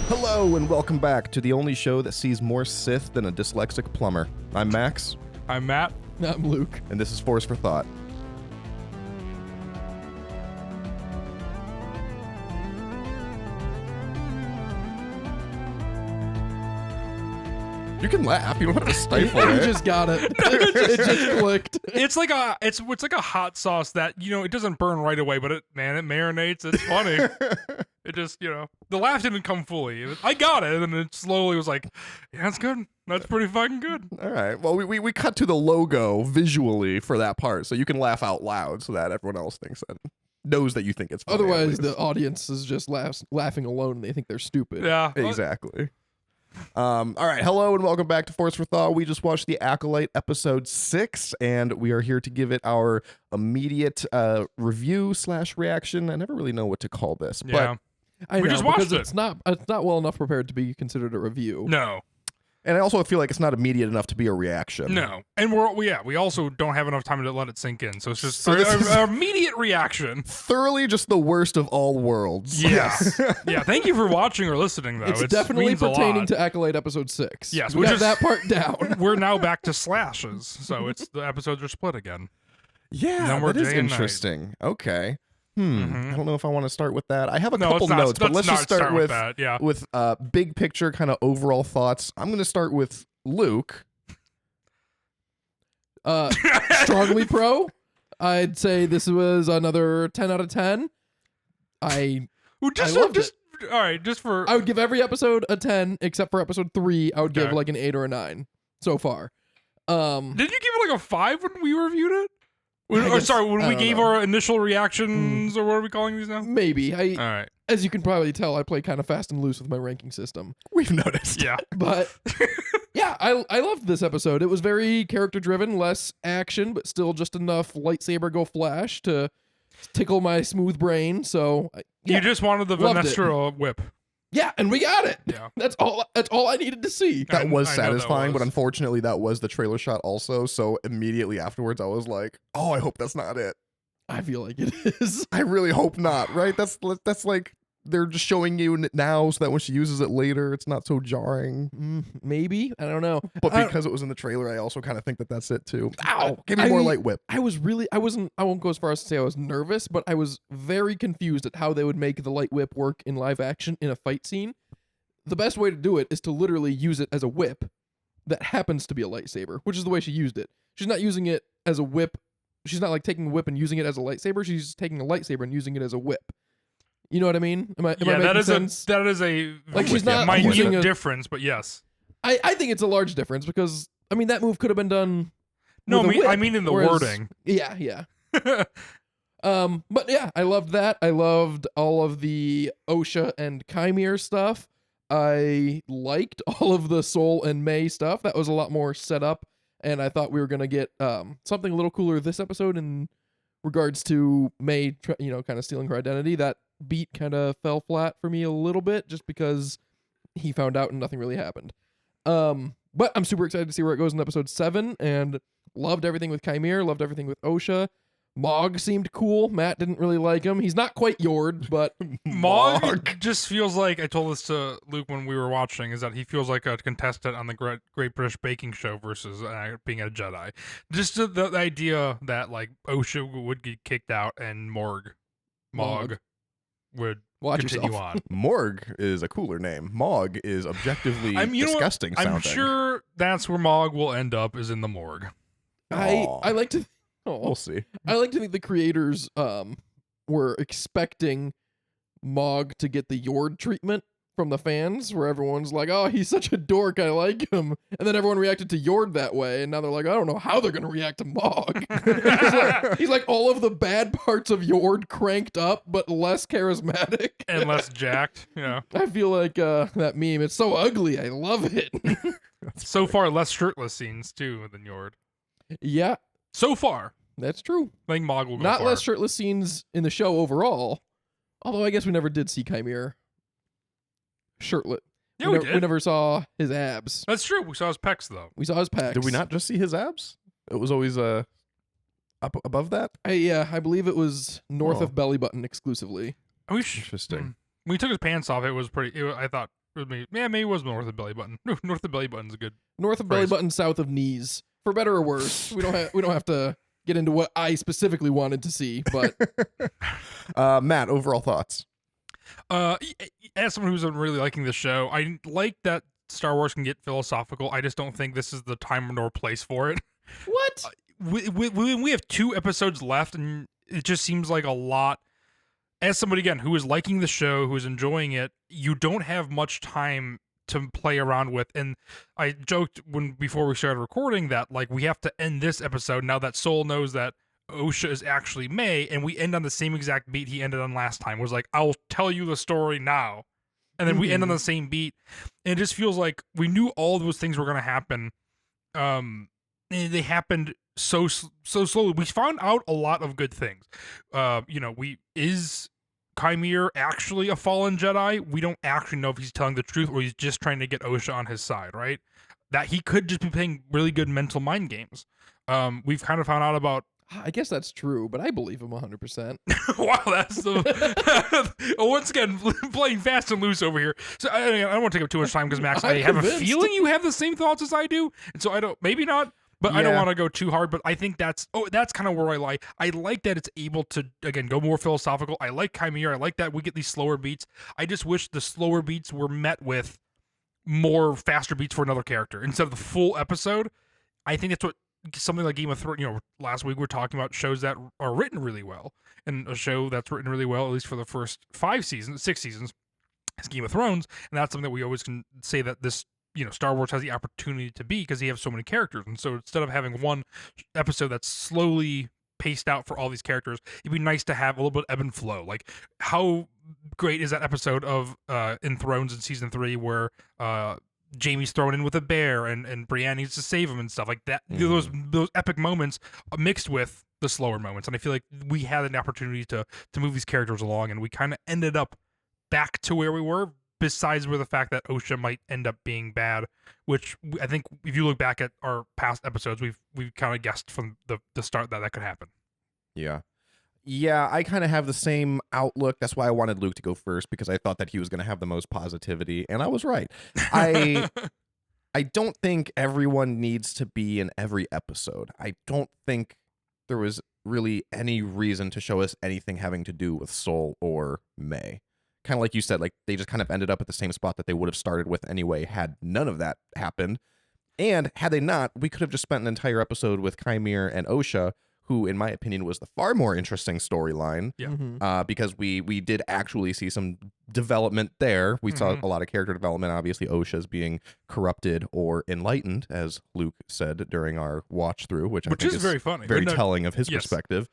Hello and welcome back to the only show that sees more Sith than a dyslexic plumber. I'm Max. I'm Matt. I'm Luke. And this is Force for Thought. You can laugh. You don't have to stifle You it. just got it. It just clicked. It's like a hot sauce that, it doesn't burn right away, but it marinates. It's funny. It just, the laugh didn't come fully. I got it, and it slowly was like, yeah, that's good. That's pretty fucking good. All right. Well, we cut to the logo visually for that part, so you can laugh out loud so that everyone else knows that you think it's funny. Otherwise, the audience is just laughing alone and they think they're stupid. Yeah. Exactly. All right. Hello and welcome back to Force for Thought. We just watched the Acolyte episode 6, and we are here to give it our immediate review / reaction. I never really know what to call this, Yeah. I We know, just watched because it. it's not well enough prepared to be considered a review. No. and I also feel like it's not immediate enough to be a reaction. No. And we also don't have enough time to let it sink in. So it's just So this is- our immediate reaction. Thoroughly just the worst of all worlds. Yes. Yeah. Thank you for watching or listening, though. It's It definitely means a pertaining lot. to Acolyte episode 6. Yes, we which got is- that part down. We're now back to slashes. So the episodes are split again. Yeah, Number that is day and night. interesting. Okay. I don't know if I want to start with that. I have a No, couple let's not- notes, but let's just start with that. Yeah. big picture kind of overall thoughts. I'm going to start with Luke. Strongly pro. I'd say this was another 10 out of 10. I loved it. All right, just for I would give every episode a 10, except for episode 3. I would give Okay. like an 8 or a 9 so far. didn't you give it like a 5 when we reviewed it? When I we don't gave know. our initial reactions, or what are we calling these now? Maybe. All right, As you can probably tell, I play kind of fast and loose with my ranking system. We've noticed. yeah, But yeah, I loved this episode. It was very character driven, less action, but still just enough lightsaber go flash to tickle my smooth brain. So yeah, you just wanted the Loved it. Vanestra whip. yeah, and we got it. Yeah, That's all I needed to see. That was I know that satisfying, but was. unfortunately that was the trailer shot also, so immediately afterwards I was like, oh, I hope that's not it. I feel like it is. I really hope not, right? That's like they're just showing you now so that when she uses it later, it's not so jarring. Maybe. I don't know. But I- because it was in the trailer, I also kind of think that that's it too. Ow! Give me more light whip. I won't go as far as to say I was nervous, but I was very confused at how they would make the light whip work in live action in a fight scene. The best way to do it is to literally use it as a whip that happens to be a lightsaber, which is the way she used it. She's not using it as a whip. She's not like taking a whip and using it as a lightsaber. She's taking a lightsaber and using it as a whip. You know what I mean? Am I yeah, making sense? that is a Like, she's not minute using a- difference, but yes. I think it's a large difference because I mean that move could have been done. No, with a I whip, mean in the whereas- wording. Yeah. But yeah, I loved that. I loved all of the Osha and Chimere stuff. I liked all of the Soul and May stuff. That was a lot more set up, and I thought we were gonna get something a little cooler this episode in regards to May, kind of stealing her identity. That beat kind of fell flat for me a little bit, just because he found out and nothing really happened. But I'm super excited to see where it goes in episode 7, and loved everything with Chimere, loved everything with Osha. Mog seemed cool. Matt didn't really like him. He's not quite Yord, but Mog just feels like, I told this to Luke when we were watching, is that he feels like a contestant on the Great British Baking Show versus being a Jedi. Just the idea that like Osha would get kicked out and Mog would watch continue yourself. on. Morg is a cooler name. Mog is objectively You know what? disgusting sounding. I'm sure that's where Mog will end up, is in the morgue. I like to. We'll see. I like to think the creators were expecting Mog to get the Yord treatment from the fans, where everyone's like, "Oh, he's such a dork, I like him," and then everyone reacted to Yord that way, and now they're like, "I don't know how they're gonna react to Mog." he's like all of the bad parts of Yord cranked up, but less charismatic And less jacked. Yeah. I feel like that meme. It's so ugly. I love it. So far, less shirtless scenes too than Yord. Yeah, So far, that's true. I think Mog will go Not far. less shirtless scenes in the show overall. Although I guess we never did see Chimere shirtless. Yeah, we We did. never saw his abs. That's true. We saw his pecs though. We saw his pecs. Did we not just see his abs? It was always up above that. I believe it was north Oh. of belly button exclusively. We Interesting. When he took his pants off, it was pretty. I thought Maybe it was north of belly button. North of belly button's a good. North of belly Phrase. button, south of knees. For better or worse, we don't have to get into what I specifically wanted to see, but Matt, overall thoughts? As someone who's really liking the show, I like that Star Wars can get philosophical. I just don't think this is the time nor place for it. what? We have 2 episodes left, and it just seems like a lot. As somebody, again, who is liking the show, who is enjoying it, you don't have much time to play around with. And I joked before we started recording that, like, we have to end this episode now that Soul knows that Osha is actually May, and we end on the same exact beat he ended on last time. Was like, I'll tell you the story now. And then we end on the same beat. And it just feels like we knew all those things were going to happen. And they happened so slowly. We found out a lot of good things. Is Chimere actually a fallen Jedi? We don't actually know if he's telling the truth or he's just trying to get Osha on his side, right? That he could just be playing really good mental mind games. We've kind of found out about. I guess that's true, but I believe him 100%. Wow, that's the once again playing fast and loose over here. So I don't want to take up too much time because Max, I have convinced. a feeling you have the same thoughts as I do, and so I don't. Maybe not. But I don't want to go too hard, but I think that's kind of where I like. I like that it's able to, again, go more philosophical. I like Chimere. I like that we get these slower beats. I just wish the slower beats were met with more faster beats for another character instead of the full episode. I think that's what something like Game of Thrones, last week we were talking about shows that are written really well. And a show that's written really well, at least for the first 6 seasons, is Game of Thrones. And that's something that we always can say that this Star Wars has the opportunity to be because you have so many characters. And so instead of having one episode that's slowly paced out for all these characters, it'd be nice to have a little bit of ebb and flow. Like, how great is that episode of in Thrones in season 3 where Jaime's thrown in with a bear and Brienne needs to save him and stuff like that. Those epic moments mixed with the slower moments. And I feel like we had an opportunity to move these characters along, and we kind of ended up back to where we were, besides with the fact that Osha might end up being bad, which I think if you look back at our past episodes, we've kind of guessed from the start that could happen. Yeah, I kind of have the same outlook. That's why I wanted Luke to go first, because I thought that he was going to have the most positivity, and I was right. I don't think everyone needs to be in every episode. I don't think there was really any reason to show us anything having to do with Soul or May. Kind of like you said, like they just kind of ended up at the same spot that they would have started with anyway had none of that happened. And had they not, we could have just spent an entire episode with Chimere and Osha, who, in my opinion, was the far more interesting storyline. Yeah. Because we did actually see some development there. We saw a lot of character development. Obviously, Osha's being corrupted or enlightened, as Luke said during our watch through, which I think is very funny, very telling of his perspective.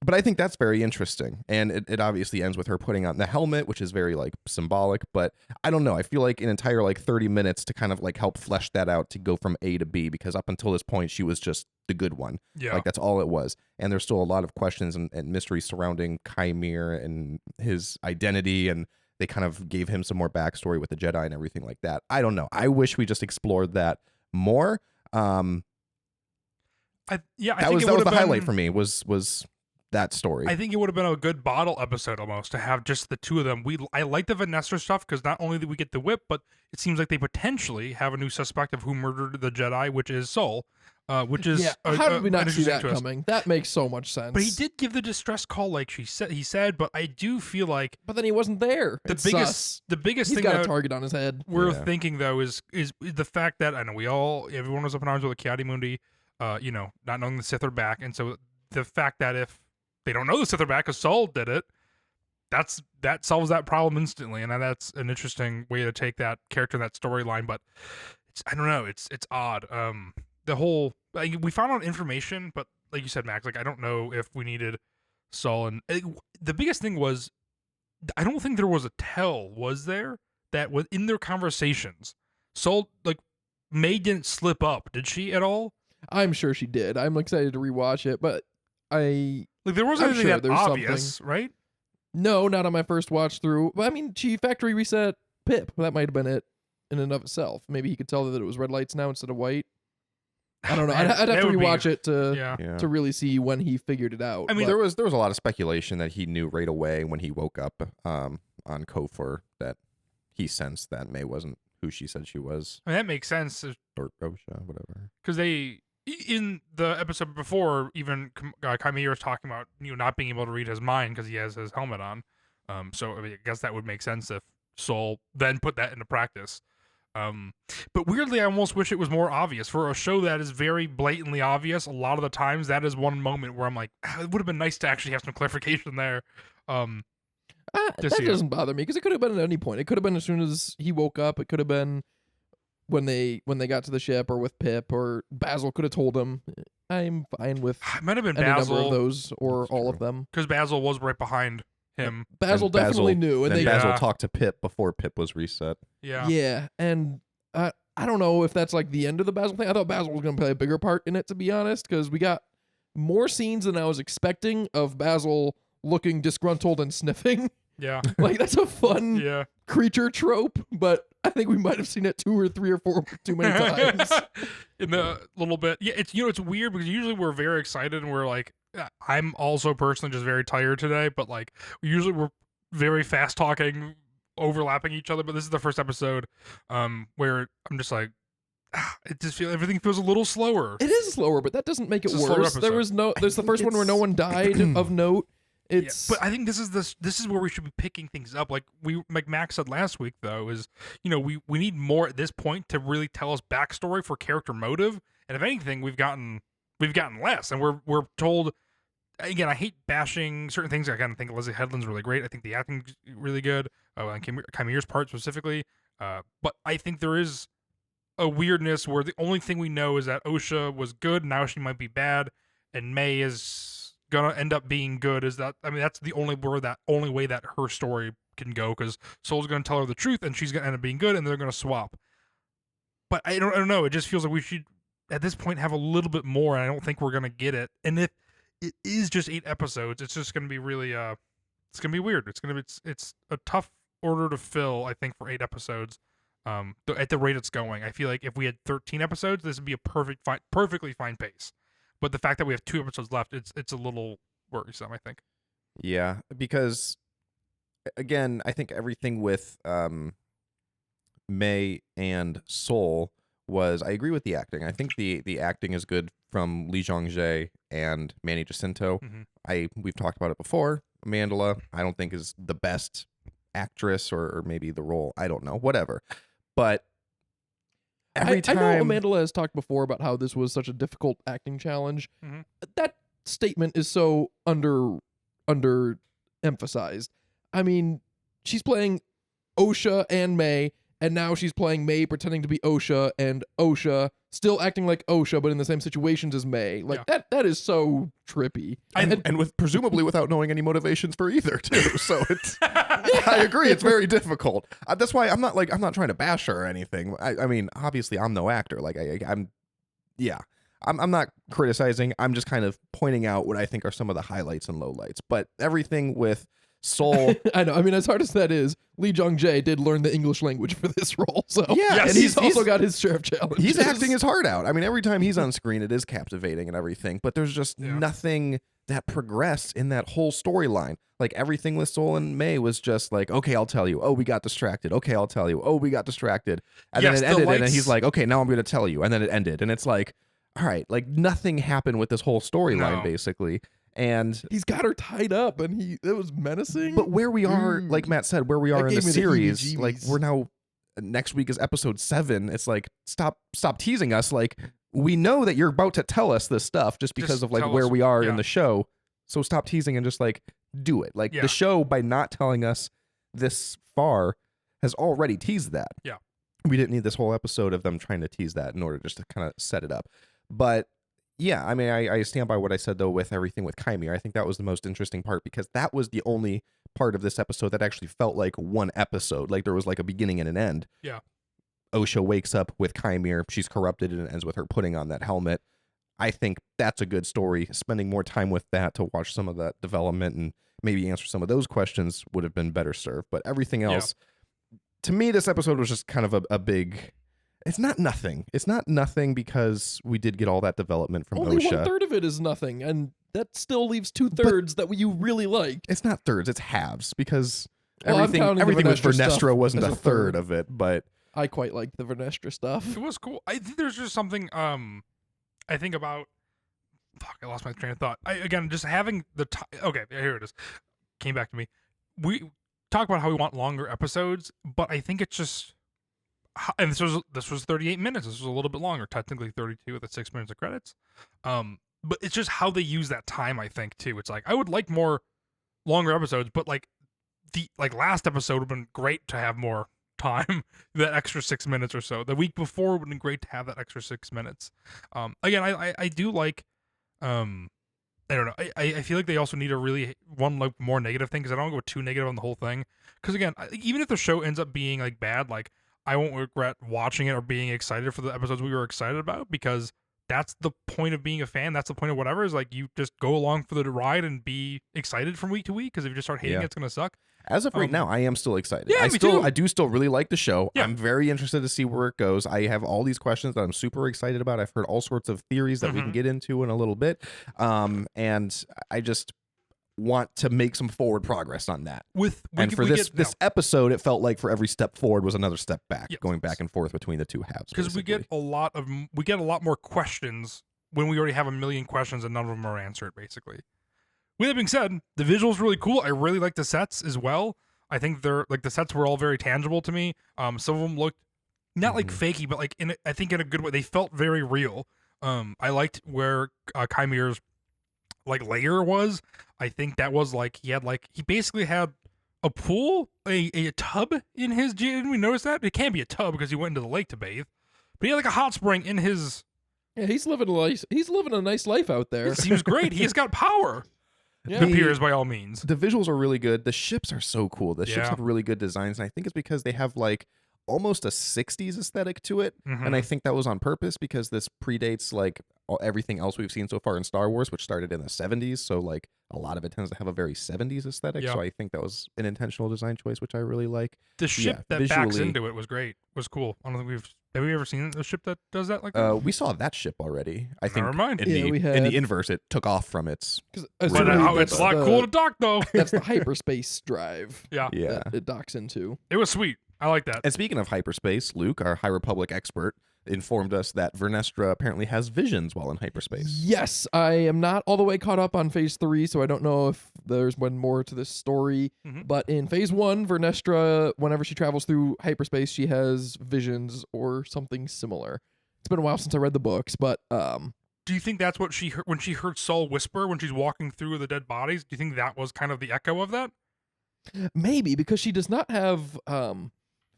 But I think that's very interesting. And it obviously ends with her putting on the helmet, which is very like symbolic. But I don't know. I feel like an entire like 30 minutes to kind of like help flesh that out to go from A to B, because up until this point, she was just the good one. Yeah. Like that's all it was. And there's still a lot of questions and mysteries surrounding Chimere and his identity. And they kind of gave him some more backstory with the Jedi and everything like that. I don't know. I wish we just explored that more. I think that was the highlight for me was that story. I think it would have been a good bottle episode almost to have just the two of them. I like the Vanessa stuff because not only did we get the whip, but it seems like they potentially have a new suspect of who murdered the Jedi, which is Soul. Which is how did we not see that twist. coming? That makes so much sense. But he did give the distress call, like he said. But I do feel like, but then he wasn't there. The biggest He's thing got that a target on his head. We're thinking though is the fact that I know everyone was up in arms with Kiadi-Mundi, not knowing the Sith are back, and so the fact that if they don't know the Sith are back because Saul did it, that solves that problem instantly, and that's an interesting way to take that character in that storyline. But I don't know, it's odd. The whole we found out information, but like you said, Max, like I don't know if we needed Saul. And the biggest thing was, I don't think there was a tell, was there, that within their conversations, Saul, like May didn't slip up, did she at all? I'm sure she did. I'm excited to rewatch it, but there wasn't anything that obvious, right? No, not on my first watch through. But I mean, she factory reset Pip. That might have been it in and of itself. Maybe he could tell that it was red lights now instead of white. I don't know. I'd have to rewatch it to really see when he figured it out. I mean, there was a lot of speculation that he knew right away when he woke up on Kofor that he sensed that May wasn't who she said she was, I mean, that makes sense or OSHA, whatever. because they in the episode before, even Chimera was talking about not being able to read his mind because he has his helmet on. So I guess that would make sense if Soul then put that into practice. But weirdly, I almost wish it was more obvious for a show that is very blatantly obvious. A lot of the times, that is one moment where I'm like, it would have been nice to actually have some clarification there. That doesn't bother me because it could have been at any point. It could have been as soon as he woke up. It could have been when they got to the ship, or with Pip, or Basil could have told him. I'm fine with It might have been any Basil, number of those, or That's all of true. them. because Basil was right behind him. Basil And definitely knew, and then they Basil Yeah. talked to Pip before Pip was reset. Yeah. and I don't know if that's like the end of the Basil thing. I thought Basil was going to play a bigger part in it, to be honest, because we got more scenes than I was expecting of Basil looking disgruntled and sniffing. Yeah. Like, that's a fun Yeah. creature trope, but I think we might have seen it 2 or 3 or 4 too many times. In the little bit. Yeah, it's it's weird because usually we're very excited and we're like, I'm also personally just very tired today, but like usually we're very fast talking, overlapping each other, but this is the first episode where I'm just like, it just everything feels a little slower. It is slower, but that doesn't make it It's a slower worse. There episode. there's the first one where no one died of note. It's Yeah, but I think this is where we should be picking things up. Like Max said last week, though, is we need more at this point to really tell us backstory for character motive. And if anything, we've gotten less, and we're told. Again, I hate bashing certain things. I kind of think Leslie Headland's really great. I think the acting's really good. And Chimera's part specifically. But I think there is a weirdness where the only thing we know is that OSHA was good. Now she might be bad, and May is gonna end up being good. Is that? I mean, that's the only way that her story can go, because Soul's gonna tell her the truth, and she's gonna end up being good, and they're gonna swap. But I don't know. It just feels like we should at this point have a little bit more, and I don't think we're gonna get it. And if it is just 8 episodes, it's just gonna be really it's gonna be weird. It's a tough order to fill, I think, for 8 episodes. At the rate it's going, I feel like if we had 13 episodes, this would be a perfectly fine pace. But the fact that we have 2 episodes left, it's a little worrisome, I think. Yeah, because again, I think everything with May and Soul was, I agree with the acting. I think the acting is good from Lee Jong-jae and Manny Jacinto. We've talked about it before. Amandla, I don't think is the best actress, or maybe the role. I don't know, whatever. But every time, I know Amandla has talked before about how this was such a difficult acting challenge. Mhm. That statement is so under emphasized. I mean, she's playing OSHA and May, and now she's playing May pretending to be OSHA, and OSHA still acting like OSHA, but in the same situations as May. Like, that is so trippy. and with presumably without knowing any motivations for either too. So it's I agree, it's very difficult. That's why I'm not trying to bash her or anything. I mean, obviously I'm no actor. Like I'm not criticizing. I'm just kind of pointing out what I think are some of the highlights and lowlights. But everything with Soul, I know. I mean, as hard as that is, Lee Jong-jae did learn the English language for this role. So Yeah, and he's also got his share of challenges. he's acting his heart out. I mean, every time he's on screen, it is captivating and everything. But there's just nothing that progressed in that whole storyline. Like everything with Soul and May was just like, okay, I'll tell you. Oh, we got distracted. Okay, I'll tell you. Oh, we got distracted. And then it ended, and he's like, okay, now I'm going to tell you. And then it ended, and it's like, all right, like nothing happened with this whole storyline basically. And he's got her tied up, and it was menacing. But where we are, like Matt said, where we are in the series, like heebie-jeebies. we're now, next week is episode 7. It's like, stop teasing us. Like, we know that you're about to tell us this stuff just because Just of like tell where us, we are in the show. So stop teasing and just like do it. Like the show, by not telling us this far, has already teased that. Yeah. We didn't need this whole episode of them trying to tease that in order just to kind of set it up. But yeah, I mean, I stand by what I said, though, with everything with Chimera. I think that was the most interesting part, because that was the only part of this episode that actually felt like one episode. Like there was like a beginning and an end. Yeah. OSHA wakes up with Chimera. She's corrupted, and it ends with her putting on that helmet. I think that's a good story. Spending more time with that to watch some of that development and maybe answer some of those questions would have been better served. But everything else, to me, this episode was just kind of a big... It's not nothing. It's not nothing because we did get all that development from Only OSHA. 1/3 of it is nothing, and that still leaves 2/3 that you really liked. It's not thirds, it's halves, because Well, I'm everything counting the everything with Vernestra stuff Vernestra wasn't as a a third third. of it, but I quite like the Vernestra stuff. It was cool. I think there's just something I think about. Fuck, I lost my train of thought. Again, just having the time. Okay, here it is. Came back to me. We talk about how we want longer episodes, but I think it's just. And this was 38 minutes. This was a little bit longer, technically 32 with the 6 minutes of credits. But it's just how they use that time. I think too. It's like I would like more longer episodes, but like the last episode would have been great to have more time, that extra 6 minutes or so. The week before would have been great to have that extra 6 minutes. Again, I do like, I don't know. I feel like they also need a really one like more negative thing, because I don't go too negative on the whole thing. Because again, even if the show ends up being like bad, like I won't regret watching it or being excited for the episodes we were excited about, because that's the point of being a fan. That's the point of whatever, is like you just go along for the ride and be excited from week to week. Because if you just start hating Yeah. it, it's gonna suck. as of right now, I am still excited. Yeah, me too. I do still really like the show. Yeah. I'm very interested to see where it goes. I have all these questions that I'm super excited about. I've heard all sorts of theories that we can get into in a little bit. And I just want to make some forward progress on that. And for this episode, it felt like for every step forward was another step back, Yes. going back and forth between the two halves. because we get a lot more questions when we already have a million questions and none of them are answered, basically. With that being said, the visual's really cool. I really like the sets as well. I think they're like, the sets were all very tangible to me. Some of them looked not like fakey, but like I think in a good way. They felt very real. I liked where Chimere's like layer was. I think that was like he basically had a pool, a tub in his gym. Didn't we notice that? It can't be a tub because he went into the lake to bathe. But he had like a hot spring in his. Yeah, he's living a nice life out there. It seems great. He has got power. Yeah. It appears by all means. The visuals are really good. The ships are so cool. The ships Yeah. have really good designs, and I think it's because they have like almost a 60s aesthetic to it. Mhm. And I think that was on purpose, because this predates like everything else we've seen so far in Star Wars, which started in the 70s. So like a lot of it tends to have a very 70s aesthetic. Yeah. So I think that was an intentional design choice, which I really like. The ship yeah, that backs visually- into it was great. Was cool. I don't think have we ever seen a ship that does that like that? We saw that ship already. I think Never mind. in, Yeah, the, we in had- the inverse, it took off from its. But But Really, it's a lot cool to dock though. That's the hyperspace drive Yeah, Yeah. that it docks into. it was sweet. I like that. And speaking of hyperspace, Luke, our High Republic expert, informed us that Vernestra apparently has visions while in hyperspace. Yes, I am not all the way caught up on phase 3, so I don't know if there's one more to this story. Mhm. But in phase 1, Vernestra, whenever she travels through hyperspace, she has visions or something similar. It's been a while since I read the books, but Do you think that's what she heard when she heard Saul whisper when she's walking through the dead bodies? Do you think that was kind of the echo of that? maybe because she does not have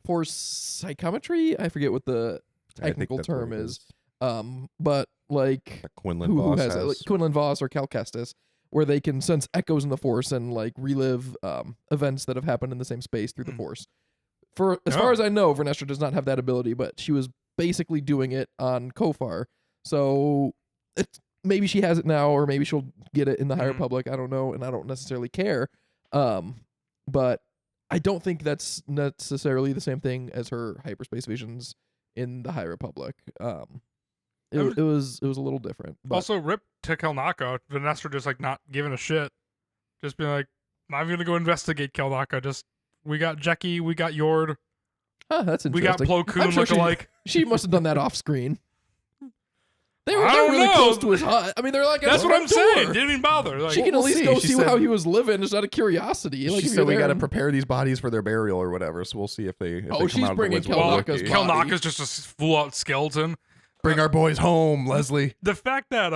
force psychometry. I forget what the I think technical that's what term it is. But like That Quinlan who Voss has it? Like Quinlan Voss or Cal Kestis, where they can sense echoes in the Force and like relive events that have happened in the same space through the Hmm. Force. For as Oh. far as I know, Vernestra does not have that ability, but she was basically doing it on Kofar. So maybe she has it now, or maybe she'll get it in the High Mhm. Republic. I don't know, and I don't necessarily care. But I don't think that's necessarily the same thing as her hyperspace visions in the High Republic. It was a little different. But Also, rip to Kelnaka. Vanessa just like not giving a shit. Just being like, I'm gonna go investigate Kelnaka. Just we got Jecki, we got Yord, that's we got interesting. Plo Koon I'm sure she- lookalike. She must have done that off screen. They're I don't really know. close to his hut. I mean, they're like That's at what the I'm front saying. door. Didn't even bother. Like, She can We'll at least see. go She see said- how he was living just out of curiosity. Like, she if said you're we got to there- prepare these bodies for their burial or whatever. So we'll see if they. If Oh, they come she's out of the bringing woods with well, Kelnaka's Loki. body. Kelnaka's just a full out skeleton. Bring our boys home, Leslie. The fact that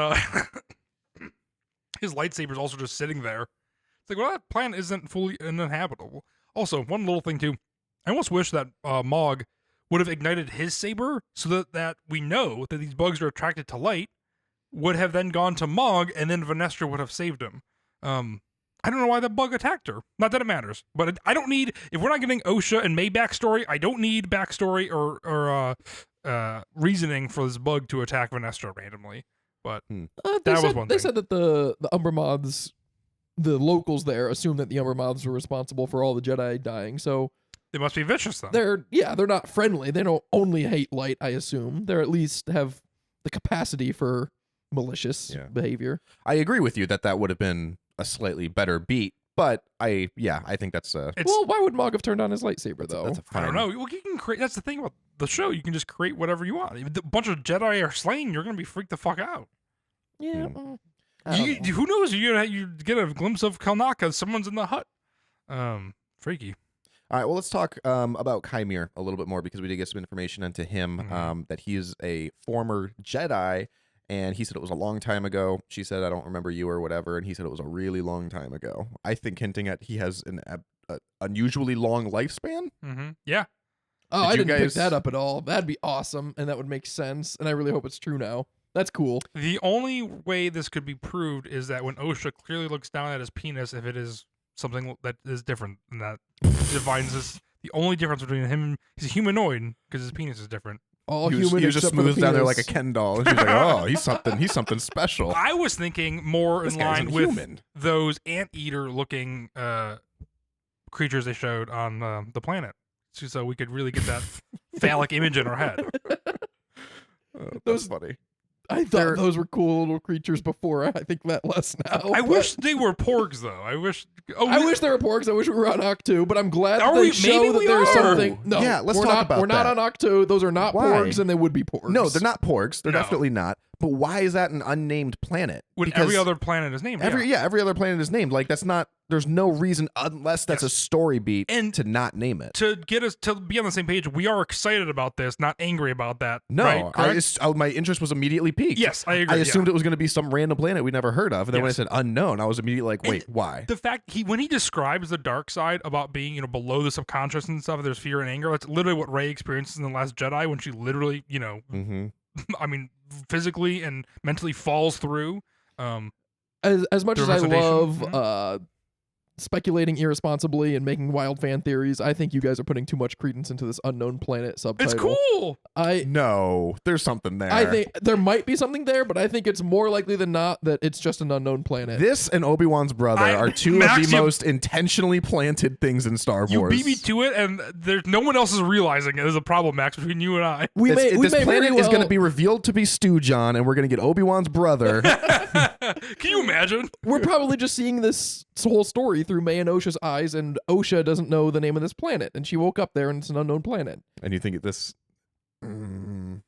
his lightsaber's also just sitting there. It's like, well, that planet isn't fully uninhabitable. Also, one little thing too. I almost wish that Mog would have ignited his saber so that we know that these bugs are attracted to light, would have then gone to Mog, and then Vernestra would have saved him. I don't know why the bug attacked her. Not that it matters, but I don't need, if we're not getting OSHA and May backstory, I don't need backstory or reasoning for this bug to attack Vernestra randomly. But They That said, was one They thing. said that the Umber Moths, the locals there, assumed that the Umber Moths were responsible for all the Jedi dying. So they must be vicious then. they're not friendly. They don't only hate light. I assume they're at least have the capacity for malicious Yeah. behavior. I agree with you that would have been a slightly better beat But I think that's Well, why would Mog have turned on his lightsaber though? that's a fine. I don't know. Well, you can create. That's the thing about the show. You can just create whatever you want. If a bunch of Jedi are slain, you're gonna be freaked the fuck out. Yeah. I don't know. Who knows? You get a glimpse of Kalnaka. Someone's in the hut. Freaky. All right, well, let's talk about Kymir a little bit more because we did get some information into him Mhm. that he is a former Jedi, and he said it was a long time ago. She said, I don't remember you or whatever, and he said it was a really long time ago. I think hinting at he has an unusually long lifespan. Yeah. Oh, Did I you didn't pick guys- that up at all. That'd be awesome, and that would make sense. And I really hope it's true now. That's cool. The only way this could be proved is that when Osha clearly looks down at his penis, if it is something that is different than that, defines this. The only difference between him, he's a humanoid because his penis is different. All he was, human he was just except for the smooth down there like a penis. Ken doll. And she's like, oh, he's something special. I was thinking more This in guy's line a with human. those anteater looking creatures they showed on the planet, so we could really get that phallic image in our head. That's Those- funny. I thought those were cool little creatures before. I think that less now. I but- wish they were porgs though. I wish. Oh, I wish there were porgs. I wish we were on Octu, but I'm glad Are that they we? show Maybe that we there's are. something. No, Yeah, let's we're talk not, about We're not that. on Octu. Those are not Why? porgs, and they would be porgs. No, they're not porgs. They're No. definitely not. But why is that an unnamed planet? when Because every other planet is named. every other planet is named. Like that's not. There's no reason unless that's Yes. a story beat And to not name it. to get us to be on the same page, we are excited about this, not angry about that. No, right? Correct? my interest was immediately piqued. Yes, I agree. I assumed it was going to be some random planet we never heard of, and then when I Yes. said unknown, I was immediately like, And wait, why? the fact when he describes the dark side about being below the subconscious and stuff, there's fear and anger. That's literally what Rey experiences in the Last Jedi when she literally Mm-hmm. I mean physically and mentally falls through. As much The as I recitation. love Mhm. speculating irresponsibly and making wild fan theories, I think you guys are putting too much credence into this unknown planet subtitle. It's cool. No, there's something there. I think there might be something there, but I think it's more likely than not that it's just an unknown planet. this and Obi-Wan's brother are two Max, of the you- most intentionally planted things in Star You Wars. beat me to it, and there's no one else is realizing it. There's a problem, Max, between you and I. we may, we this may planet very is going to well- be revealed to be Stu John, and we're going to get Obi-Wan's brother. Can you imagine? We're probably just seeing this whole story through May and Osha's eyes, and Osha doesn't know the name of this planet, and she woke up there and it's an unknown planet. And you think this? Mm.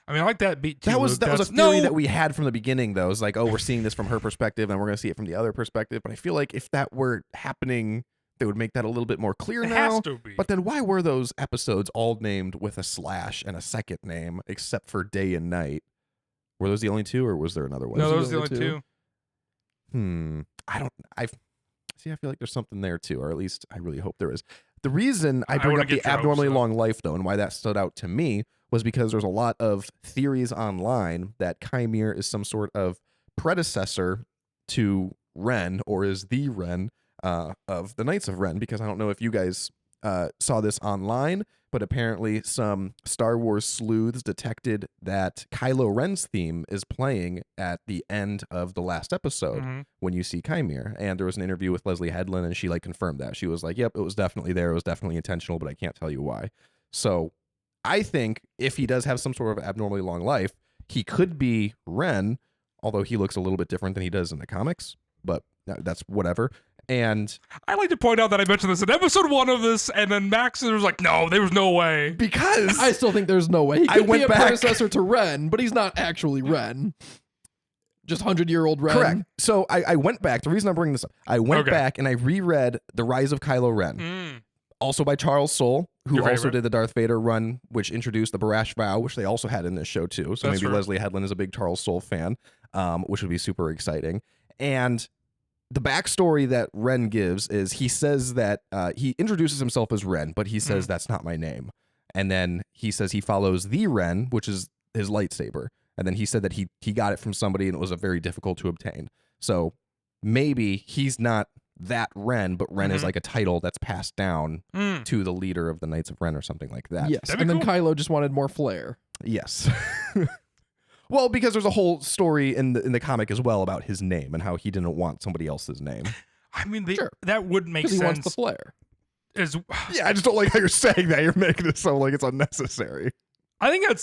I mean, I like that beat too. That was Luke. a That's- theory no! that we had from the beginning, though. It's like, oh, we're seeing this from her perspective, and we're going to see it from the other perspective. But I feel like if that were happening, they would make that a little bit more clear It now. has to be. But then why were those episodes all named with a slash and a second name, except for day and night? Were those the only two, or was there another one? no, those those are are the the only only two. I feel like there's something there too, or at least I really hope there is. The reason I I bring wanna up the get your hopes abnormally up. long life, though, and why that stood out to me was because there's a lot of theories online that Kymir is some sort of predecessor to Ren, or is the Ren of the Knights of Ren, because I don't know if you guys saw this online, but apparently some Star Wars sleuths detected that Kylo Ren's theme is playing at the end of the last episode Mhm. when you see Kymir. And there was an interview with Leslie Headland, and she confirmed that. She was like, yep, it was definitely there. It was definitely intentional, but I can't tell you why. So I think if he does have some sort of abnormally long life, he could be Ren, although he looks a little bit different than he does in the comics, but that's whatever. And I like to point out that I mentioned this in episode 1 of this, and then Max was like, "No, there was no way." because I still think there's no way. He I could went be a back- predecessor to Ren, but he's not actually Ren. Just 100-year-old Ren. correct. So I went back. The reason I'm bringing this up, I went Okay. back and I reread The Rise of Kylo Ren, Mm. also by Charles Soule, who Your also favorite? did the Darth Vader run, which introduced the Barash Vow, which they also had in this show too. So That's maybe true. Leslie Headland is a big Charles Soule fan, which would be super exciting. And the backstory that Ren gives is he says that he introduces himself as Ren, but he says that's not my name. And then he says he follows the Ren, which is his lightsaber. And then he said that he got it from somebody and it was a very difficult to obtain. So maybe he's not that Ren, but Ren is Mhm. like a title that's passed down Mm. to the leader of the Knights of Ren or something like that. Yes. That'd And be then Kylo just wanted more flair. Yes. Well, because there's a whole story in the comic as well about his name and how he didn't want somebody else's name. I mean, Sure. that would make Because he wants the sense. flair. Is Yeah, I just don't like how you're saying that. You're making it so like it's unnecessary. I think that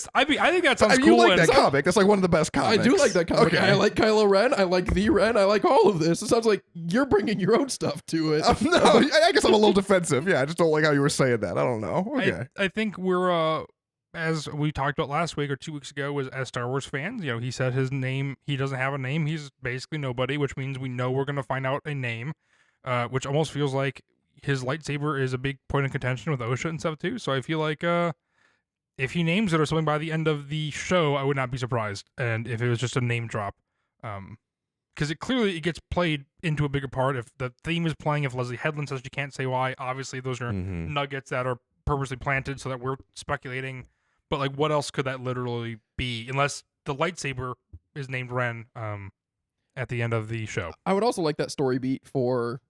sounds You cool. like that and comic? That's like one of the best comics. I do like that comic. Okay. I like Kylo Ren. I like the Ren. I like all of this. It sounds like you're bringing your own stuff to it. No, I guess I'm a little defensive. Yeah, I just don't like how you were saying that. I don't know. Okay. I think we're as we talked about last week or 2 weeks ago, was as Star Wars fans, he said his name, he doesn't have a name. He's basically nobody, which means we know we're going to find out a name, which almost feels like his lightsaber is a big point of contention with OSHA and stuff too. So I feel like if he names it or something by the end of the show, I would not be surprised. And if it was just a name drop, because it clearly gets played into a bigger part. If the theme is playing, if Leslie Headland says you can't say why, obviously those are nuggets that are purposely planted so that we're speculating. But like, what else could that literally be? Unless the lightsaber is named Ren at the end of the show. I would also like that story beat for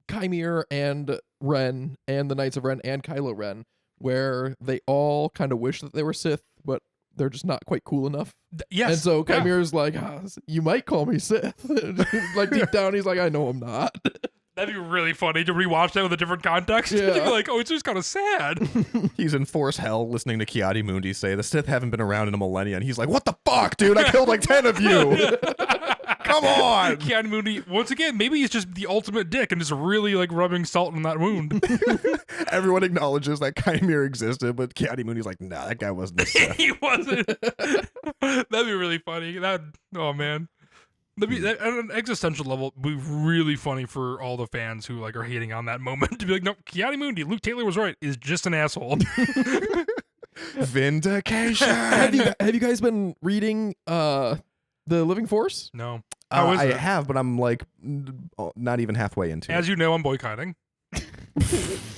Chimere and Ren and the Knights of Ren and Kylo Ren, where they all kind of wish that they were Sith, but they're just not quite cool enough. Yes. And so Chimere's like, you might call me Sith. Like deep down, he's like, I know I'm not. That'd be really funny to rewatch that with a different context. Yeah. You'd be like, oh, it's just kind of sad. He's in Force Hell listening to Kiadi Mundi say the Sith haven't been around in a millennia, and he's like, "What the fuck, dude? I killed like 10 of you. Come on." Keanu Mooney, once again, maybe he's just the ultimate dick and just really like rubbing salt in that wound. Everyone acknowledges that Chimere existed, but Kiadi Mundi's like, "Nah, that guy wasn't a Sith." He wasn't. That'd be really funny. Oh man. That'd be, at an existential level, be really funny for all the fans who like are hating on that moment to be like, no, Keanu Mundi, Luke Taylor was right, is just an asshole. Vindication. Have you guys been reading The Living Force? No. How is I it? have, but I'm like not even halfway into As it. you know, I'm boycotting.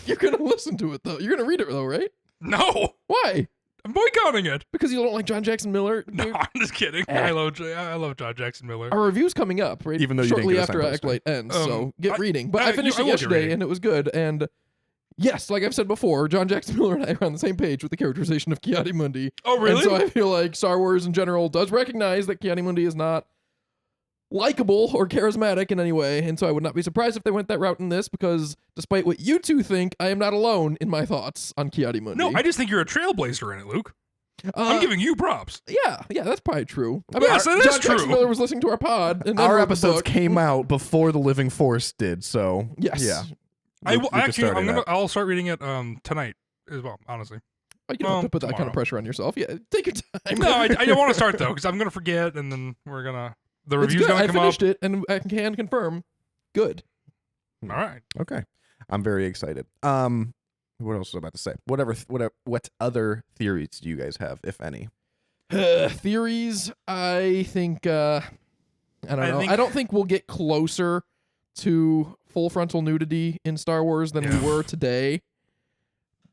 You're gonna listen to it though. You're gonna read it though, right? No, Why? I'm boycotting it. Because you don't like John Jackson Miller? No, Dude? I'm just kidding. I love John Jackson Miller. Our review's coming up, right? Even though you didn't shortly get a after signpost, Acolyte ends, so Um, get reading. But I finished I it will get yesterday, reading. and it was good. And yes, like I've said before, John Jackson Miller and I are on the same page with the characterization of Kiadi Mundi. Oh, really? And so I feel like Star Wars in general does recognize that Kiadi Mundi is not likable or charismatic in any way, and so I would not be surprised if they went that route in this, because despite what you two think, I am not alone in my thoughts on Kiadi Mundi. No, I just think you're a trailblazer in it, Luke. Uh, I'm giving you props. Yeah, that's probably true. I Yes, that is John Jackson true. Miller was listening to our pod, and then Our wrote the episodes book. came out before the Living Force did, so Yes. yeah. I will Luke is actually. starting that. I'll start reading it tonight as well. Honestly, You don't have to put that kind tomorrow. of pressure on yourself. Yeah, take your time. no, I don't want to start though because I'm gonna forget, and then we're gonna the It's review's good. gonna I come up. finished it, and I can confirm. Good. All right. Okay. I'm very excited. What else was I about to say? What other theories do you guys have, if any? Theories. I think. I don't know. I don't think we'll get closer to full frontal nudity in Star Wars than we were today.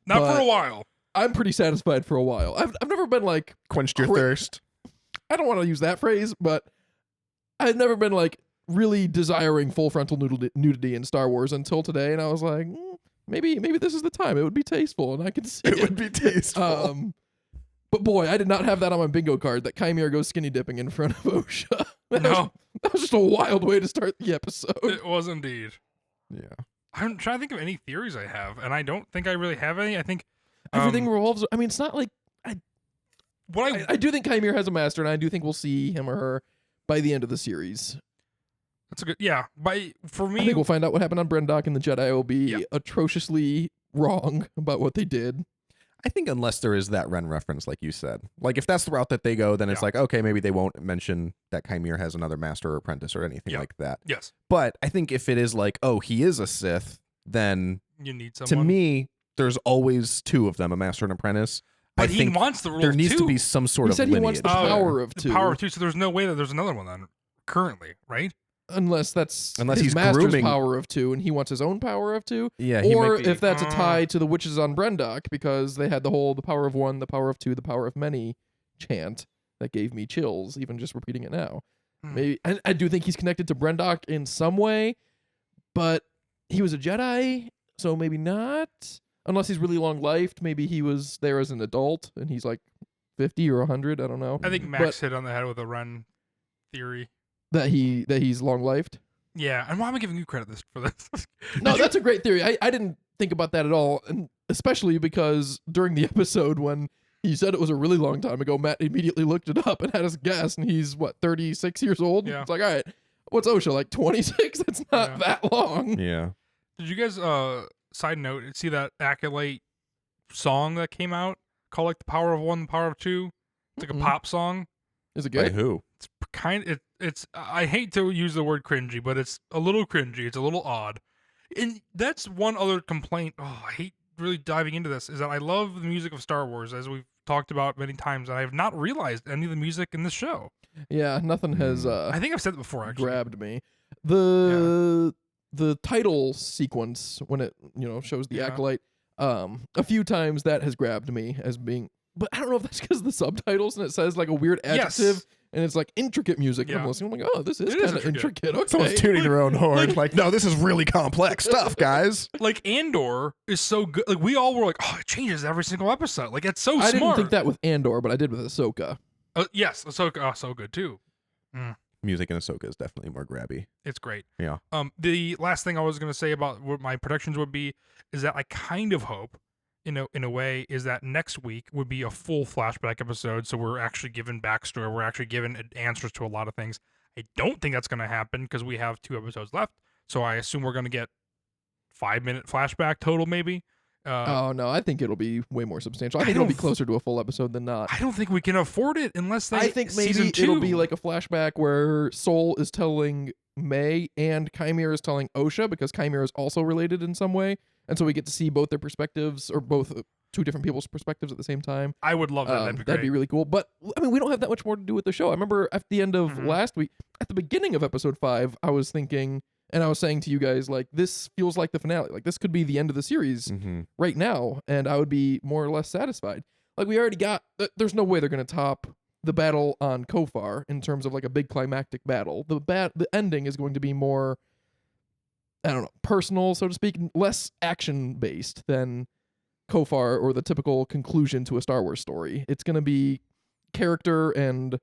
Not for But- a while. I'm pretty satisfied for a while. I've never been like, Quenched your Cri- thirst. I don't want to use that phrase, but I've never been like really desiring full frontal nudity in Star Wars until today, and I was like, maybe this is the time. It would be tasteful, and I can see It would be tasteful. But boy, I did not have that on my bingo card. That Chimere goes skinny dipping in front of OSHA. No, That was just a wild way to start the episode. it was indeed. Yeah. I'm trying to think of any theories I have, and I don't think I really have any. I think Everything revolves. I mean, it's not like what I do think Chimere has a master, and I do think we'll see him or her by the end of the series. that's a good. Yeah, for I me, think we'll find out what happened on Brendock, and the Jedi will be Yeah. atrociously wrong about what they did. I think unless there is that Ren reference, like you said, like if that's the route that they go, then it's Yeah. like, okay, maybe they won't mention that Chimere has another master or apprentice or anything Yeah. like that. yes, But I think if it is like, oh, he is a Sith, then you need someone. to me, there's always two of them, a master and apprentice. but I he think wants the rule. there needs two. to be some sort He of said he wants lineage. the Oh, power of The two, power of two. So there's no way that there's another one then currently, right? unless that's Unless his he's master's grooming- power of two, and he wants his own power of two. Yeah, he Or might be. if that's a tie to the witches on Brendock, because they had the whole the power of one, the power of two, the power of many chant that gave me chills, even just repeating it now. Hmm. Maybe I do think he's connected to Brendock in some way, but he was a Jedi, so maybe not. Unless he's really long lifed, maybe he was there as an adult and he's like 50 or 100. I don't know. I think Max hit on the head with a Ren theory. That he's long lifed. Yeah, and why am I giving you credit for this? No, that's a great theory. I didn't think about that at all, and especially because during the episode when He said it was a really long time ago. Matt immediately looked it up and had us guess, and he's, 36 years old? Yeah. It's like, all right, what's OSHA, like 26? That's not Yeah. that long. Yeah. Did you guys, side note, see that Acolyte song that came out called like The Power of One, The Power of Two? It's like a Mm-mm. pop song. Is it By good? who? It's I hate to use the word cringy, but it's a little cringy. It's a little odd. And that's one other complaint. Oh, I hate really diving into this, is that I love the music of Star Wars, as we've talked about many times, and I have not realized any of the music in this show. Yeah, nothing has I think I've said it before, actually. grabbed me. The title sequence when it shows the Yeah. Acolyte, a few times that has grabbed me as being, but I don't know if that's because of the subtitles and it says like a weird adjective. Yes. And it's like intricate music. And I'm Yeah. listening. I'm like, oh, this is It is kind of intricate. intricate. Okay. Someone's tuning their own horn. Like, no, this is really complex stuff, guys. Like, Andor is so good. Like, we all were like, oh, it changes every single episode. Like, it's so I smart. didn't think that with Andor, but I did with Ahsoka. Yes, Ahsoka, so good too. Music in Ahsoka is definitely more grabby. It's great. Yeah. The last thing I was gonna say about what my predictions would be is that I kind of hope, in a way, is that next week would be a full flashback episode. So we're actually given backstory. We're actually given answers to a lot of things. I don't think that's gonna happen because we have 2 episodes left. So I assume we're gonna get 5-minute flashback total, maybe. Oh no, I think it'll be way more substantial. I think don't it'll be f- closer to a full episode than not. I don't think we can afford it unless they. I think maybe season 2. it'll be like a flashback where Soul is telling May and Chimera is telling Osha, because Chimera is also related in some way, and so we get to see both their perspectives, or both 2 different people's perspectives at the same time. I would love that. That'd be great. That'd be really cool. But I mean, we don't have that much more to do with the show. I remember at the end of Mhm. last week, at the beginning of episode 5, I was thinking, and I was saying to you guys, like, this feels like the finale. Like, this could be the end of the series Mm-hmm. right now, and I would be more or less satisfied. Like, we already got, there's no way they're going to top the battle on Kofar in terms of like a big climactic battle. The ending is going to be more, I don't know, personal, so to speak, less action based than Kofar or the typical conclusion to a Star Wars story. It's going to be character and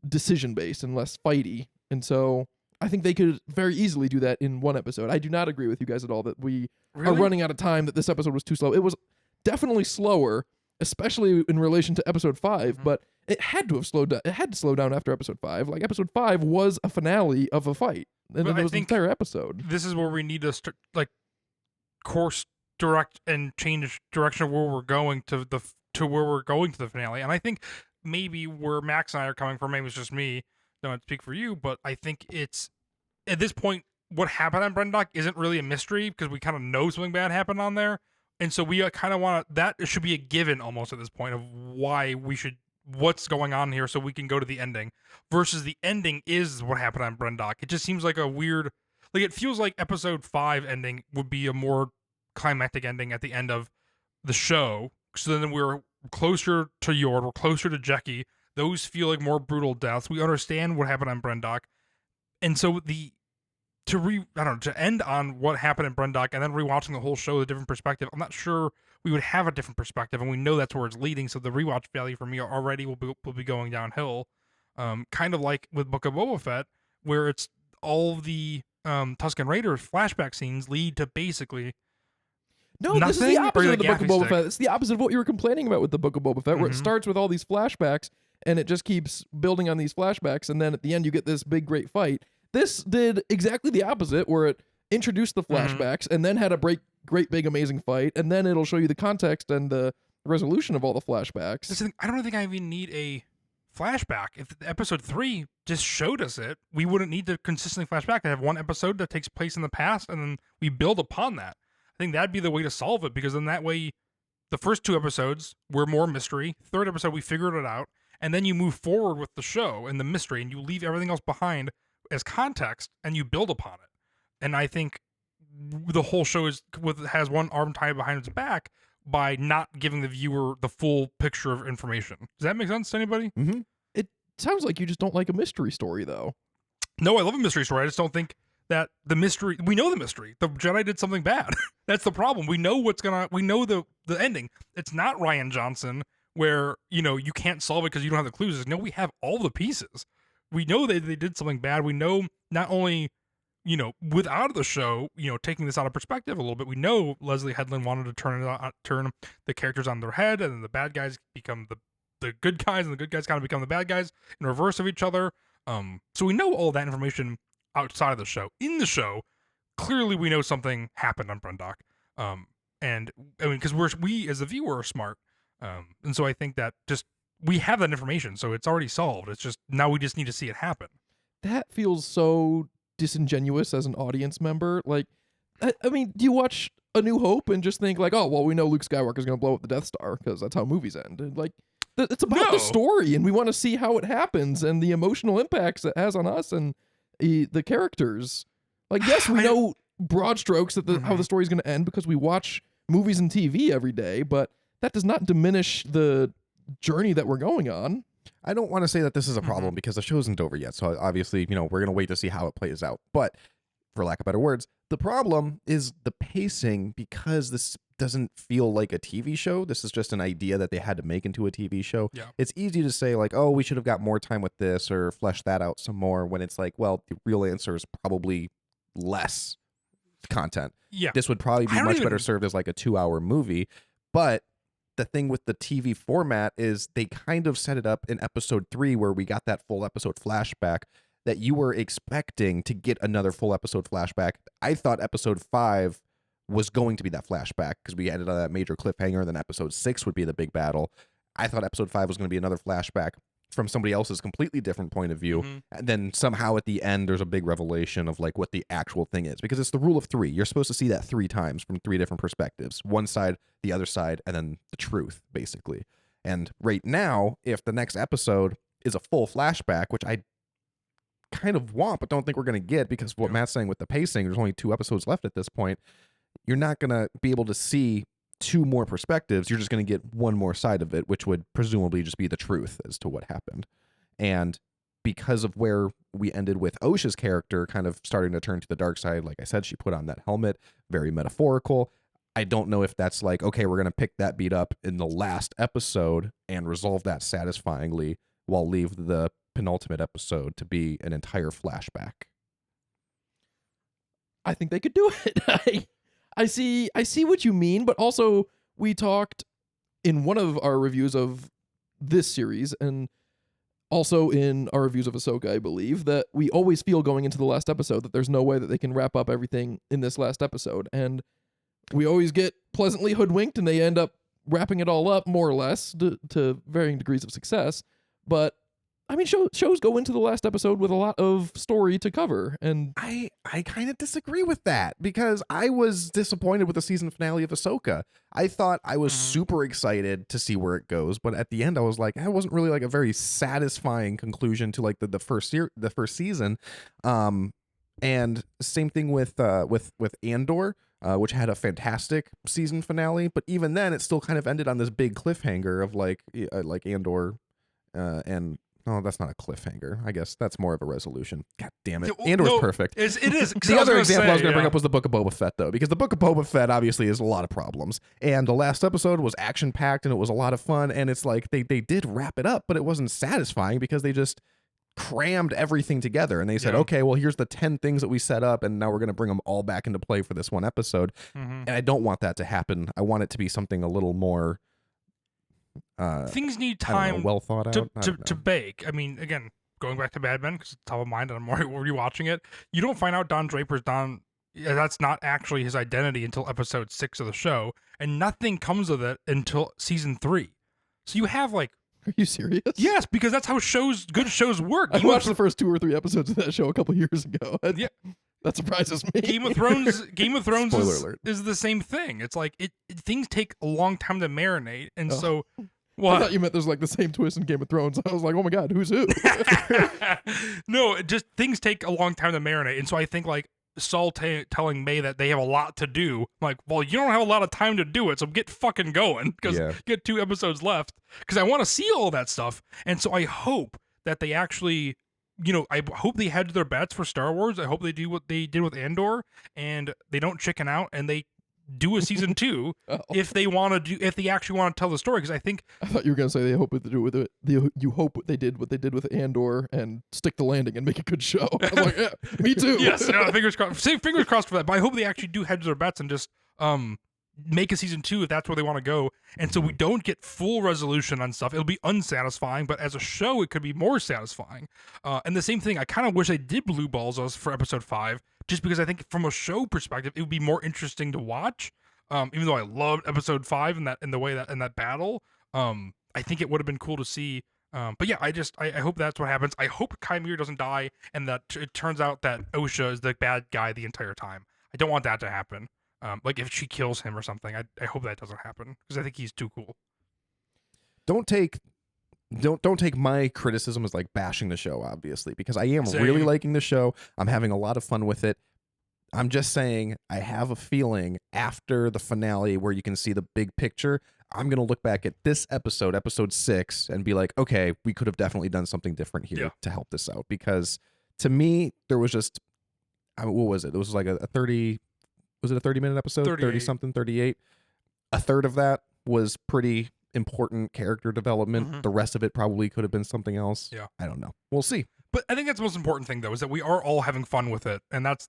decision based and less fighty. And so I think they could very easily do that in one episode. I do not agree with you guys at all that we are running out of time, that this episode was too slow. It was definitely slower, especially in relation to episode 5, but it had to have slowed down. It had to slow down after episode 5. Like, episode 5 was a finale of a fight. And But then I there was an think entire episode. This is where we need to course direct and change direction of where we're going to where we're going to the finale. And I think maybe where Max and I are coming from, maybe it's just me, don't speak for you, but I think it's at this point what happened on Brendock isn't really a mystery because we kind of know something bad happened on there. And so we kind of want to, that should be a given almost at this point of what's going on here, so we can go to the ending, versus the ending is what happened on Brendock. It just seems like a weird, like, it feels like episode 5 ending would be a more climactic ending at the end of the show. So then we're closer to Yord, we're closer to Jecki. Those feel like more brutal deaths. We understand what happened on Brendock. And so to end on what happened in Brendock and then rewatching the whole show with a different perspective, I'm not sure we would have a different perspective, and we know that's where it's leading. So the rewatch value for me already will be going downhill. Kind of like with Book of Boba Fett, where it's all the Tusken Raiders flashback scenes lead to basically No, this is nothing, the or opposite the of the Book of gaffy Boba stick? Fett. It's the opposite of what you were complaining about with the Book of Boba Fett, where it Mhm. starts with all these flashbacks, and it just keeps building on these flashbacks, and then at the end you get this big, great fight. This did exactly the opposite, where it introduced the flashbacks, and then had a great, big, amazing fight, and then it'll show you the context and the resolution of all the flashbacks. This is the thing, I don't think I even need a flashback. If episode 3 just showed us it, we wouldn't need to consistently flashback. I have one episode that takes place in the past, and then we build upon that. I think that'd be the way to solve it, because then that way, the first 2 episodes were more mystery. 3rd episode, we figured it out, and then you move forward with the show and the mystery, and you leave everything else behind as context, and you build upon it. And I think the whole show has one arm tied behind its back by not giving the viewer the full picture of information. Does that make sense to anybody? Mm-hmm. It sounds like you just don't like a mystery story, though. No, I love a mystery story. I just don't think that the mystery, we know the mystery. The Jedi did something bad. That's the problem. We know we know the ending. It's not Ryan Johnson where, you can't solve it because you don't have the clues. No, we have all the pieces. We know that they did something bad. We know not only without the show, taking this out of perspective a little bit, we know Leslie Headland wanted to turn the characters on their head, and then the bad guys become the good guys, and the good guys kind of become the bad guys in reverse of each other. So we know all that information outside of the show. In the show, clearly we know something happened on Brundok. And I mean, because we as the viewer are smart. And so I think that just we have that information, so it's already solved. It's just now we just need to see it happen. That feels so disingenuous as an audience member. Like, I mean, do you watch A New Hope and just think like, oh, well, we know Luke Skywalker's going to blow up the Death Star because that's how movies end? And like, it's about the story, and we want to see how it happens and the emotional impacts it has on us and the characters. Like, yes, we know broad strokes that how the story's going to end because we watch movies and TV every day, but that does not diminish the journey that we're going on. I don't want to say that this is a problem because the show isn't over yet. So obviously, we're going to wait to see how it plays out. But for lack of better words, the problem is the pacing, because this doesn't feel like a TV show. This is just an idea that they had to make into a TV show. Yeah. It's easy to say like, oh, we should have got more time with this or flesh that out some more, when it's like, well, the real answer is probably less content. Yeah. This would probably be much better served as like a 2-hour movie. But the thing with the TV format is they kind of set it up in episode 3, where we got that full episode flashback, that you were expecting to get another full episode flashback. I thought episode 5 was going to be that flashback because we ended on that major cliffhanger, and then episode 6 would be the big battle. I thought episode 5 was going to be another flashback from somebody else's completely different point of view. And then somehow at the end, there's a big revelation of like what the actual thing is, because it's the rule of 3. You're supposed to see that 3 times from 3 different perspectives, one side, the other side, and then the truth, basically. And right now, if the next episode is a full flashback, which I kind of want, but don't think we're going to get, because what Matt's saying with the pacing, there's only 2 episodes left at this point. You're not going to be able to see 2 more perspectives. You're just going to get one more side of it, which would presumably just be the truth as to what happened. And because of where we ended with Osha's character kind of starting to turn to the dark side, like I said, she put on that helmet, very metaphorical. I don't know if that's like, okay, we're going to pick that beat up in the last episode and resolve that satisfyingly, while leave the penultimate episode to be an entire flashback. I think they could do it. I see what you mean, but also we talked in one of our reviews of this series, and also in our reviews of Ahsoka, I believe, that we always feel going into the last episode that there's no way that they can wrap up everything in this last episode. And we always get pleasantly hoodwinked, and they end up wrapping it all up, more or less, to varying degrees of success. But I mean, shows go into the last episode with a lot of story to cover, and I kind of disagree with that, because I was disappointed with the season finale of Ahsoka. I thought I was super excited to see where it goes, but at the end I was like, it wasn't really like a very satisfying conclusion to like the first season. And same thing with Andor, which had a fantastic season finale, but even then it still kind of ended on this big cliffhanger of like Andor, and no, that's not a cliffhanger. I guess that's more of a resolution. God damn it. Andor's perfect. It is. The other example I was going to bring up was the Book of Boba Fett, though, because the Book of Boba Fett obviously has a lot of problems. And the last episode was action-packed, and it was a lot of fun. And it's like they did wrap it up, but it wasn't satisfying because they just crammed everything together. And they said, okay, well, here's the 10 things that we set up, and now we're going to bring them all back into play for this one episode. And I don't want that to happen. I want it to be something a little more... things need time, well thought out to bake. I mean, again, going back to Bad Men, because it's top of mind and I'm already watching it. You don't find out Don Draper's that's not actually his identity until episode 6 of the show, and nothing comes of it until season 3. So you have like, are you serious? Yes, because that's how good shows work. I watched the first 2 or 3 episodes of that show a couple years ago. Yeah. That surprises me. Game of Thrones is the same thing. It's like things take a long time to marinate, and so I thought you meant there's like the same twist in Game of Thrones. I was like, oh my god, who's who? No, just things take a long time to marinate, and so I think like Saul telling May that they have a lot to do. I'm like, well, you don't have a lot of time to do it, so get fucking going, because you get 2 episodes left, because I want to see all that stuff, and so I hope that they actually. I hope they hedge their bets for Star Wars. I hope they do what they did with Andor, and they don't chicken out, and they do a season 2 Oh. if they actually want to tell the story. Because I think I thought you were gonna say they hope to do with it. You hope they did what they did with Andor and stick the landing and make a good show. I was like, yeah, me too. yes, fingers crossed. Fingers crossed for that. But I hope they actually do hedge their bets and just make a season 2 if that's where they want to go. And so we don't get full resolution on stuff. It'll be unsatisfying, but as a show, it could be more satisfying. And the same thing, I kind of wish they did blue balls us for episode 5, just because I think from a show perspective, it would be more interesting to watch. Even though I loved episode 5 and that battle, I think it would have been cool to see. But yeah, I hope that's what happens. I hope Chimere doesn't die and that it turns out that Osha is the bad guy the entire time. I don't want that to happen. Like if she kills him or something, I hope that doesn't happen because I think he's too cool. Don't take my criticism as like bashing the show, obviously, because I am Same. really liking the show. I'm having a lot of fun with it. I'm just saying I have a feeling after the finale where you can see the big picture, I'm going to look back at this episode 6, and be like, okay, we could have definitely done something different here to help this out. Because to me, there was just, what was it? It was like a 30, was it a 30-minute episode? 30-something, 38. A third of that was pretty important character development. Mhm. The rest of it probably could have been something else. Yeah. I don't know. We'll see. But I think that's the most important thing, though, is that we are all having fun with it. And that's,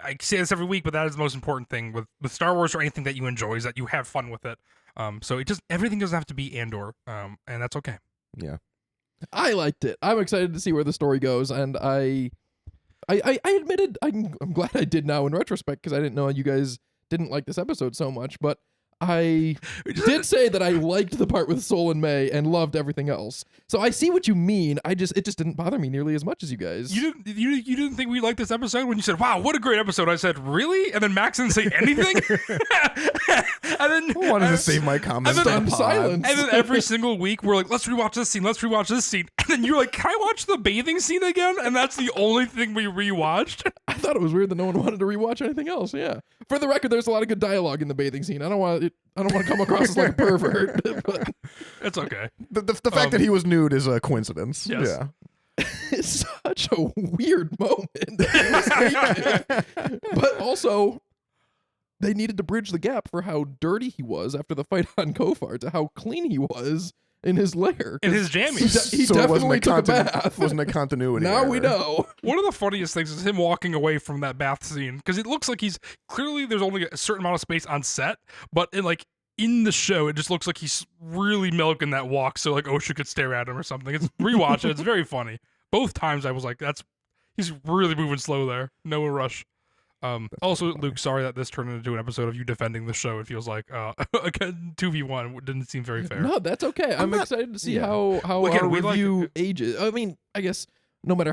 I say this every week, but that is the most important thing with Star Wars or anything that you enjoy is that you have fun with it. So everything doesn't have to be Andor, and that's okay. Yeah. I liked it. I'm excited to see where the story goes, and I admitted I'm glad I did now in retrospect because I didn't know you guys didn't like this episode so much, but I did say that I liked the part with Sol and May and loved everything else. So I see what you mean. It just didn't bother me nearly as much as you guys. You didn't think we liked this episode when you said, "Wow, what a great episode!" I said, "Really?" And then Max didn't say anything. And then I wanted to save my comments. and then- on the pod. silence. And then every single week we're like, "Let's rewatch this scene. Let's rewatch this scene." And then you're like, "Can I watch the bathing scene again?" And that's the only thing we rewatched. I thought it was weird that no one wanted to rewatch anything else. Yeah. For the record, there's a lot of good dialogue in the bathing scene. I don't want to come across as like a pervert. But It's okay. The fact that he was nude is a coincidence. Yes. Yeah. it's such a weird moment. But also, they needed to bridge the gap for how dirty he was after the fight on Kofar to how clean he was in his lair. In his jammies. He So it definitely took a contin- bath. Wasn't a continuity. Now we error. know. One of the funniest things is him walking away from that bath scene because it looks like he's clearly there's only a certain amount of space on set, but in the show it just looks like he's really milking that walk so like Osha could stare at him or something. It's rewatch it. It's very funny. Both times I was like, he's really moving slow there. No rush. Also, Luke, sorry that this turned into an episode of you defending the show. It feels like again 2v1 didn't seem very fair. No, that's okay. I'm not- excited to see yeah. how Again, our we like review it. ages. I mean, I guess no matter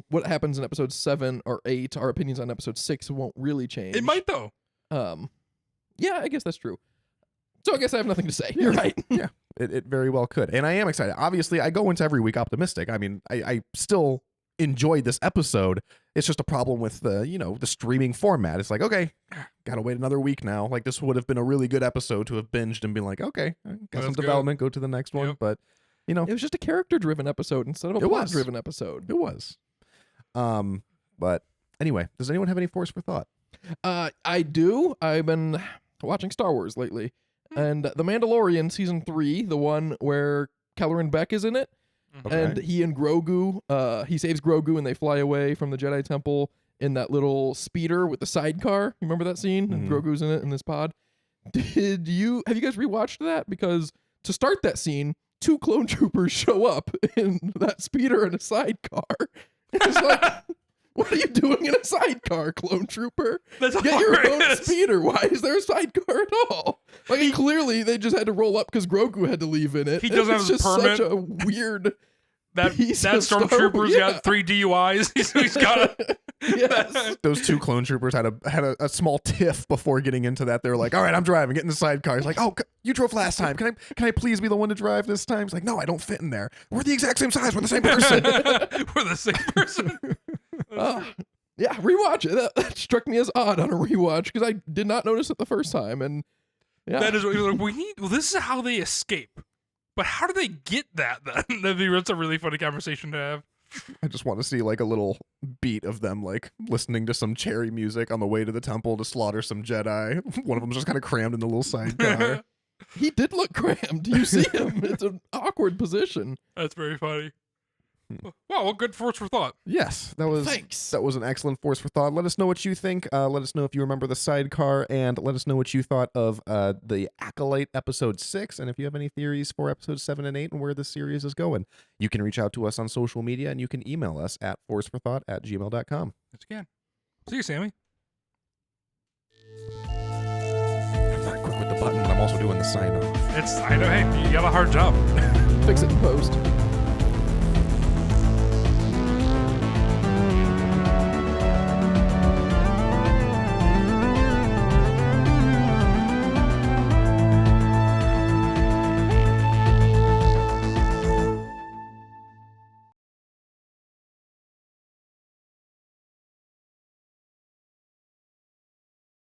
what happens in episode 7 or 8, our opinions on episode 6 won't really change. It might though. Yeah, I guess that's true. So I guess I have nothing to say. You're right. Yeah, it very well could. And I am excited. Obviously, I go into every week optimistic. I mean, I still enjoyed this episode. It's just a problem with the streaming format. It's like, okay, gotta wait another week now. Like this would have been a really good episode to have binged and been like, okay, got Let's some go. development, go to the next one. Yep. But It was just a character-driven episode instead of a It was. plot-driven episode. it was. But anyway, does anyone have any force for thought? I do. I've been watching Star Wars lately, and The Mandalorian season 3, the one where Kelleran Beck is in it, Okay. and he and Grogu, he saves Grogu and they fly away from the Jedi Temple in that little speeder with the sidecar. You remember that scene? And Mhm. Grogu's in it in this pod. Have you guys rewatched that? Because to start that scene, 2 clone troopers show up in that speeder in a sidecar. It's like, what are you doing in a sidecar, clone trooper? That's Get your own hilarious. speeder. Why is there a sidecar at all? Like, clearly they just had to roll up because Grogu had to leave in it. He doesn't It's have his just permit. such a weird. That piece of Star stormtrooper's Wars, yeah. got 3 DUIs. He's got a Yes. Those 2 clone troopers had a small tiff before getting into that. They were like, all right, I'm driving, get in the sidecar. He's like, oh, you drove last time. Can I please be the one to drive this time? He's like, no, I don't fit in there. We're the exact same size. We're the same person. We're the same person. Yeah, rewatch it. That struck me as odd on a rewatch because I did not notice it the first time. And yeah, That is what you're like, well, this is how they escape. But how do they get that then? That's a really funny conversation to have. I just want to see like a little beat of them like listening to some cherry music on the way to the temple to slaughter some Jedi. One of them's just kind of crammed in the little sidecar. He did look crammed. You see him. It's an awkward position. That's very funny. Well, good force for thought. Yes, that was Thanks. that was an excellent force for thought. Let us know what you think. Let us know if you remember the sidecar, and let us know what you thought of the Acolyte episode 6, and if you have any theories for episodes 7 and 8 and where the series is going. You can reach out to us on social media, and you can email us at forceforthought@gmail.com. Yes, again. See you, Sammy. I'm not quick with the button, but I'm also doing the sign off. I know. Hey, you got a hard job. Fix it in post.